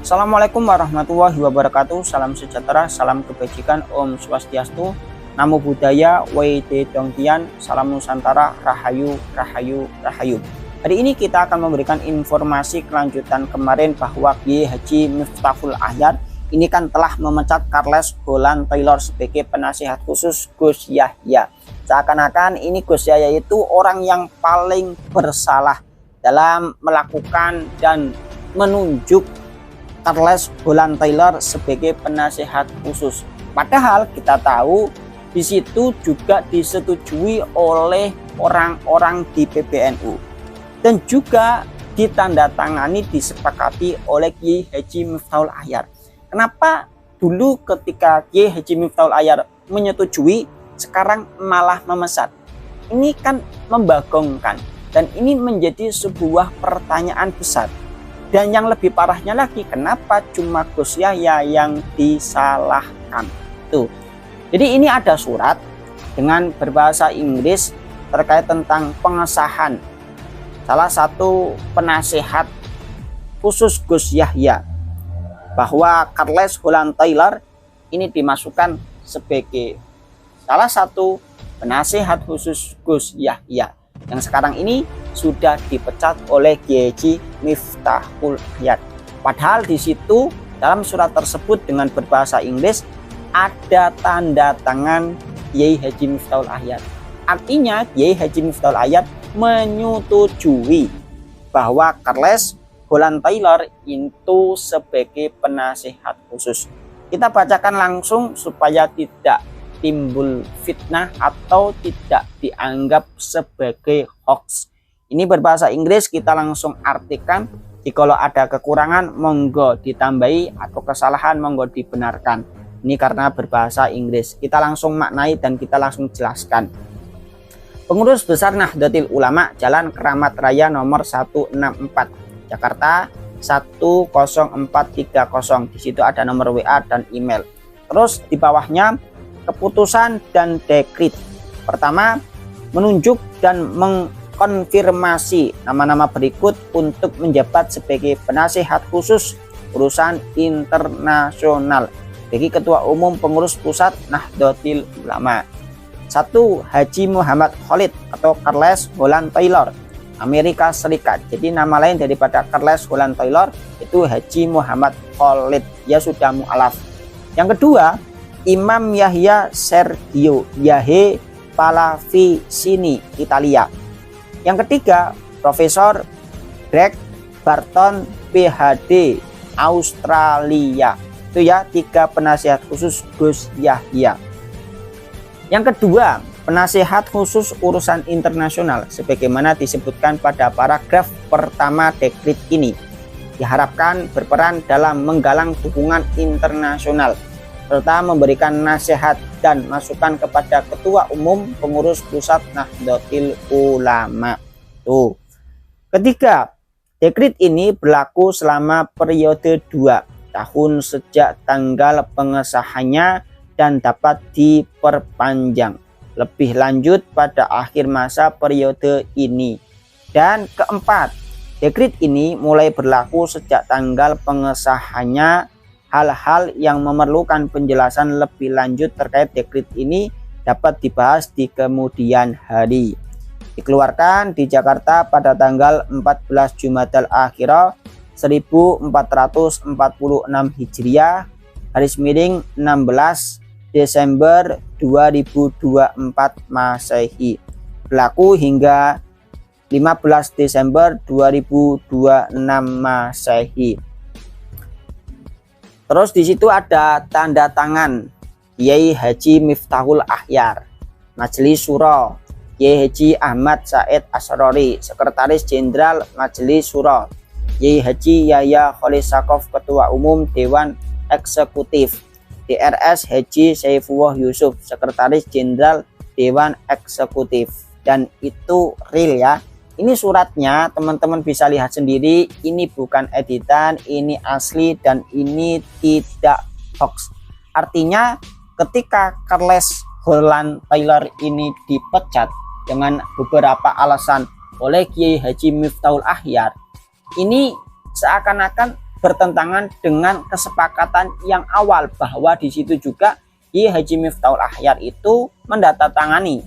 Assalamualaikum warahmatullahi wabarakatuh. Salam sejahtera, salam kebajikan, Om Swastiastu, Namo Buddhaya, Wede Dongtian, Salam Nusantara, Rahayu, Rahayu, Rahayu. Hari ini kita akan memberikan informasi kelanjutan kemarin bahwa Kiai Haji Miftahul Ahyar ini kan telah memecat Charles Holland Taylor sebagai penasihat khusus Gus Yahya. Seakan-akan ini Gus Yahya itu orang yang paling bersalah dalam melakukan dan menunjuk Charles Holland Taylor sebagai penasihat khusus. Padahal kita tahu di situ juga disetujui oleh orang-orang di PBNU dan juga ditandatangani disepakati oleh Kiai Haji Miftahul Ahyar. Kenapa dulu ketika Kiai Haji Miftahul Ahyar menyetujui, sekarang malah memecat? Ini kan membagongkan dan ini menjadi sebuah pertanyaan besar. Dan yang lebih parahnya lagi, kenapa cuma Gus Yahya yang disalahkan? Tuh. Jadi ini ada surat dengan berbahasa Inggris terkait tentang pengesahan salah satu penasehat khusus Gus Yahya, bahwa Charles Holland Taylor ini dimasukkan sebagai salah satu penasehat khusus Gus Yahya yang sekarang ini sudah dipecat oleh Kiai Haji Miftahul Ahyar. Padahal di situ dalam surat tersebut dengan berbahasa Inggris ada tanda tangan Kiai Haji Miftahul Ahyar. Artinya Kiai Haji Miftahul Ahyar menyetujui bahwa Charles Holland Taylor itu sebagai penasehat khusus. Kita bacakan langsung supaya tidak timbul fitnah atau tidak dianggap sebagai hoax. Ini berbahasa Inggris, kita langsung artikan. Jika ada kekurangan monggo ditambahi atau kesalahan monggo dibenarkan. Ini karena berbahasa Inggris. Kita langsung maknai dan kita langsung jelaskan. Pengurus Besar Nahdlatul Ulama Jalan Keramat Raya nomor 164 Jakarta 10430. Di situ ada nomor WA dan email. Terus di bawahnya keputusan dan dekrit. Pertama, menunjuk dan mengkonfirmasi nama-nama berikut untuk menjabat sebagai penasihat khusus urusan internasional bagi Ketua Umum Pengurus Pusat Nahdlatul Ulama. 1. Haji Muhammad Khalid atau Charles Holland Taylor, Amerika Serikat. Jadi nama lain daripada Charles Holland Taylor itu Haji Muhammad Khalid. Ya sudah mu'alaf. Yang kedua, Imam Yahya Sergio Yahe Pallavicini, Italia. Yang ketiga, Profesor Greg Barton, PhD, Australia. Itu ya 3 penasihat khusus Gus Yahya. Yang kedua, penasihat khusus urusan internasional sebagaimana disebutkan pada paragraf pertama dekrit ini diharapkan berperan dalam menggalang dukungan internasional serta memberikan nasihat dan masukan kepada Ketua Umum Pengurus Pusat Nahdlatul Ulama. Tuh. Ketiga, dekrit ini berlaku selama periode 2 tahun sejak tanggal pengesahannya dan dapat diperpanjang lebih lanjut pada akhir masa periode ini. Dan keempat, dekrit ini mulai berlaku sejak tanggal pengesahannya. Hal-hal yang memerlukan penjelasan lebih lanjut terkait dekrit ini dapat dibahas di kemudian hari. Dikeluarkan di Jakarta pada tanggal 14 Jumadal Akhirah 1446 Hijriah, garis miring 16 Desember 2024 Masehi. Berlaku hingga 15 Desember 2026 Masehi. Terus di situ ada tanda tangan Kiai Haji Miftahul Ahyar, Majelis Syuro, Kiai Haji Ahmad Said Asrori, Sekretaris Jenderal Majelis Syuro, Kiai Haji Yahya Khalid Saqaf, Ketua Umum Dewan Eksekutif, DRS Haji Saifullah Yusuf, Sekretaris Jenderal Dewan Eksekutif. Dan itu real ya. Ini suratnya teman-teman bisa lihat sendiri, ini bukan editan, ini asli dan ini tidak hoax. Artinya ketika Charles Holland Taylor ini dipecat dengan beberapa alasan oleh Kiai Haji Miftahul Ahyar, ini seakan-akan bertentangan dengan kesepakatan yang awal bahwa di situ juga Kiai Haji Miftahul Ahyar itu mendatangani,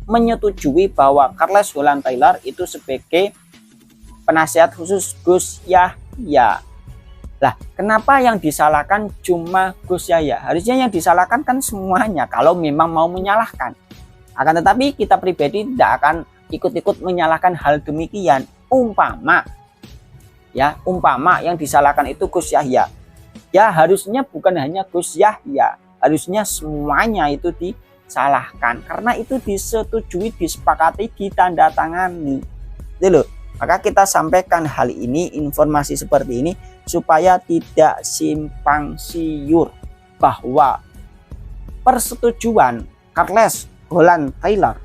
menyetujui bahwa Charles Holland Taylor itu sebagai penasihat khusus Gus Yahya. Lah, kenapa yang disalahkan cuma Gus Yahya? Harusnya yang disalahkan kan semuanya kalau memang mau menyalahkan. Akan tetapi kita pribadi tidak akan ikut-ikut menyalahkan hal demikian. Umpama yang disalahkan itu Gus Yahya. Ya harusnya bukan hanya Gus Yahya, harusnya semuanya itu disalahkan karena itu disetujui, disepakati, ditandatangani. Itu loh. Maka kita sampaikan hal ini, informasi seperti ini supaya tidak simpang siur bahwa persetujuan Charles Holland Taylor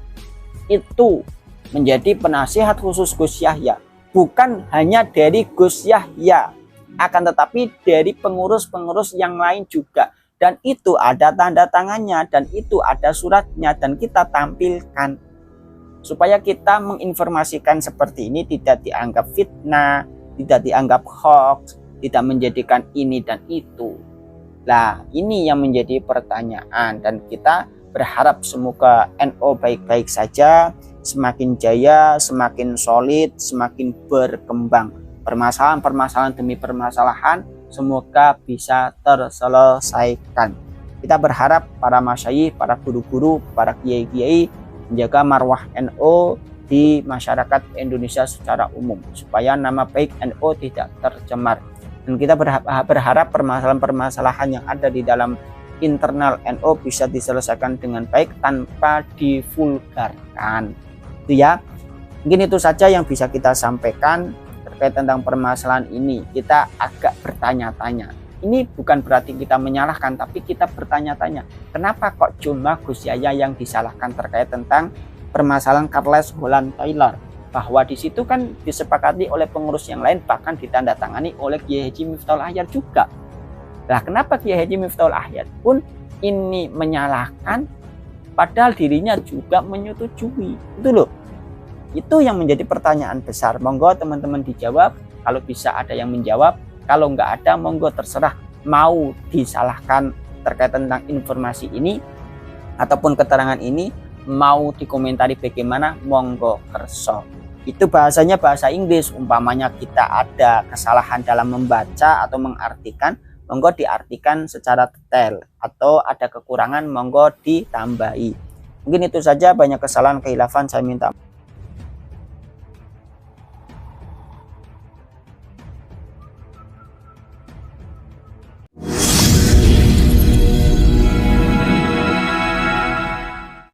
itu menjadi penasihat khusus Gus Yahya bukan hanya dari Gus Yahya, akan tetapi dari pengurus-pengurus yang lain juga, dan itu ada tanda tangannya dan itu ada suratnya dan kita tampilkan supaya kita menginformasikan seperti ini tidak dianggap fitnah, tidak dianggap hoax, tidak menjadikan ini dan itu. Nah, ini yang menjadi pertanyaan dan kita berharap semoga NU baik-baik saja, semakin jaya, semakin solid, semakin berkembang. Permasalahan-permasalahan demi permasalahan semoga bisa terselesaikan. Kita berharap para masyayikh, para guru-guru, para kiai-kiai menjaga marwah NU di masyarakat Indonesia secara umum supaya nama baik NU tidak tercemar. Dan kita berharap permasalahan-permasalahan yang ada di dalam internal NU bisa diselesaikan dengan baik tanpa divulgarkan. Itu ya. Mungkin itu saja yang bisa kita sampaikan terkait tentang permasalahan ini. Kita agak bertanya-tanya. Ini bukan berarti kita menyalahkan, tapi kita bertanya-tanya. Kenapa kok cuma Gus Yahya yang disalahkan terkait tentang permasalahan Charles Holland Taylor? Bahwa di situ kan disepakati oleh pengurus yang lain, bahkan ditandatangani oleh Kiai Haji Miftahul Ahyar juga. Nah, kenapa Kiai Haji Miftahul Ahyar pun ini menyalahkan, padahal dirinya juga menyetujui? Itu loh. Itu yang menjadi pertanyaan besar. Monggo teman-teman dijawab. Kalau bisa ada yang menjawab. Kalau nggak ada, monggo terserah mau disalahkan terkait tentang informasi ini ataupun keterangan ini, mau dikomentari bagaimana, monggo kerso. Itu bahasanya bahasa Inggris, umpamanya kita ada kesalahan dalam membaca atau mengartikan, monggo diartikan secara detail, atau ada kekurangan monggo ditambahi. Mungkin itu saja, banyak kesalahan kehilafan saya minta